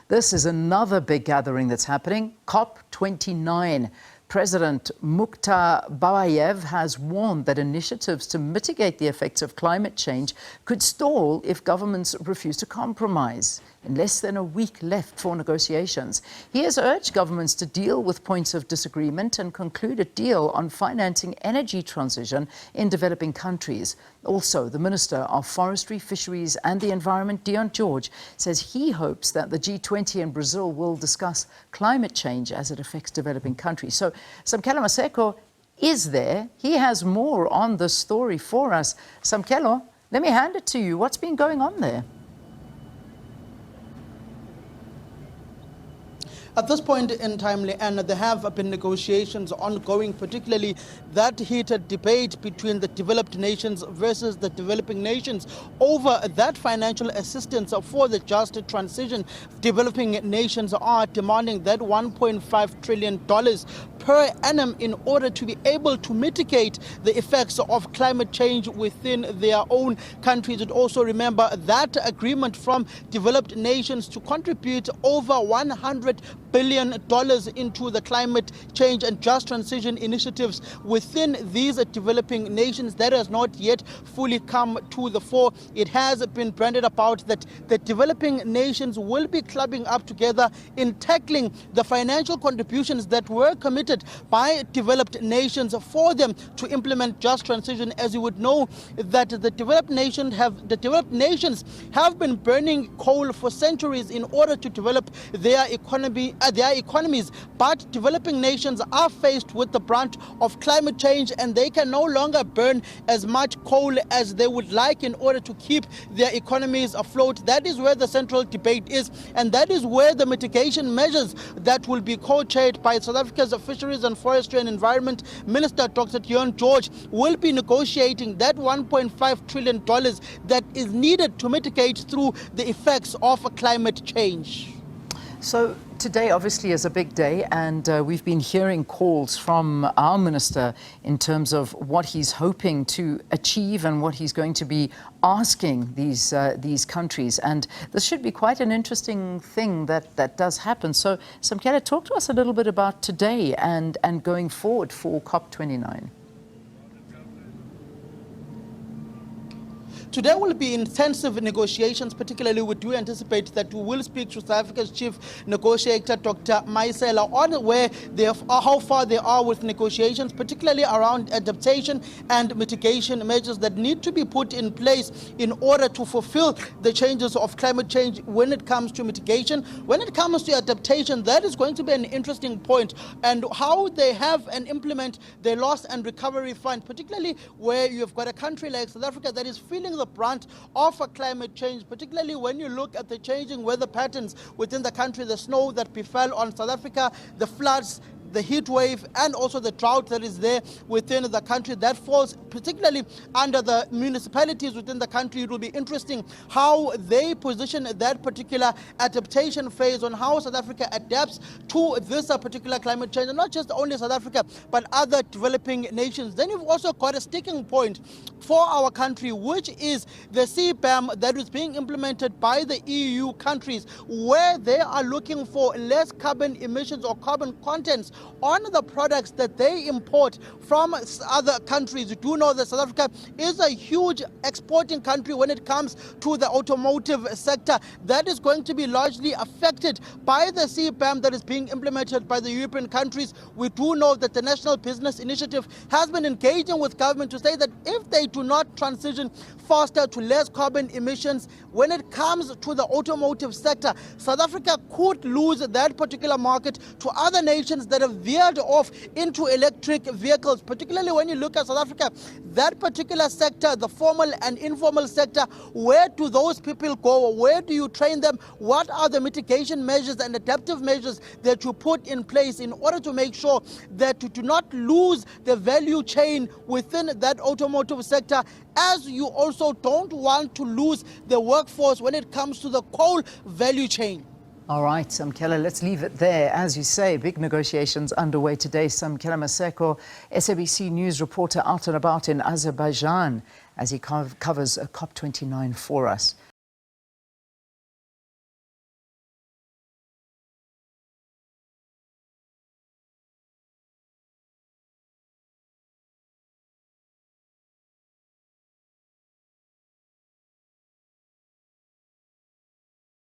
This is another big gathering that's happening, COP29. President Mukhtar Babayev has warned that initiatives to mitigate the effects of climate change could stall if governments refuse to compromise. In less than a week left for negotiations, he has urged governments to deal with points of disagreement and conclude a deal on financing energy transition in developing countries. Also, the Minister of Forestry, Fisheries and the Environment, Dion George, says he hopes that the G20 in Brazil will discuss climate change as it affects developing countries. So Samkele Maseko is there. He has more on this story for us. Samkele, let me hand it to you. What's been going on there? At this point in time, Leanne, there have been negotiations ongoing, particularly that heated debate between the developed nations versus the developing nations over that financial assistance for the just transition. Developing nations are demanding that $1.5 trillion per annum in order to be able to mitigate the effects of climate change within their own countries. And also remember that agreement from developed nations to contribute over $100 billion into the climate change and just transition initiatives within these developing nations, that has not yet fully come to the fore. It has been branded about that the developing nations will be clubbing up together in tackling the financial contributions that were committed by developed nations for them to implement just transition. As you would know, that the developed nations have been burning coal for centuries in order to develop their economies, but developing nations are faced with the brunt of climate change and they can no longer burn as much coal as they would like in order to keep their economies afloat. That is where the central debate is, and that is where the mitigation measures that will be co-chaired by South Africa's Fisheries and Forestry and Environment Minister Dr. Dion George will be negotiating that $1.5 trillion that is needed to mitigate through the effects of climate change. So today obviously is a big day, and we've been hearing calls from our minister in terms of what he's hoping to achieve and what he's going to be asking these countries. And this should be quite an interesting thing that does happen. So Samkele, talk to us a little bit about today and going forward for COP29. Today will be intensive negotiations. Particularly, we do anticipate that we will speak to South Africa's chief negotiator, Dr. Maisela, on how far they are with negotiations, particularly around adaptation and mitigation measures that need to be put in place in order to fulfill the changes of climate change when it comes to mitigation. When it comes to adaptation, that is going to be an interesting point, and how they have and implement the loss and recovery fund, particularly where you've got a country like South Africa that is feeling the brunt of climate change, particularly when you look at the changing weather patterns within the country, the snow that befell on South Africa, the floods, the heat wave, and also the drought that is there within the country that falls particularly under the municipalities within the country. It will be interesting how they position that particular adaptation phase on how South Africa adapts to this particular climate change, and not just only South Africa but other developing nations. Then you've also got a sticking point for our country, which is the CBAM that is being implemented by the EU countries, where they are looking for less carbon emissions or carbon contents on the products that they import from other countries. You do know that South Africa is a huge exporting country when it comes to the automotive sector. That is going to be largely affected by the CBAM that is being implemented by the European countries. We do know that the National Business Initiative has been engaging with government to say that if they do not transition faster to less carbon emissions when it comes to the automotive sector, South Africa could lose that particular market to other nations that have veered off into electric vehicles. Particularly when you look at South Africa, that particular sector, the formal and informal sector, where do those people go? Where do you train them? What are the mitigation measures and adaptive measures that you put in place in order to make sure that you do not lose the value chain within that automotive sector, as you also don't want to lose the workforce when it comes to the coal value chain? All right, Samkele, let's leave it there. As you say, big negotiations underway today. Samkele Maseko, SABC News reporter out and about in Azerbaijan as he covers COP29 for us.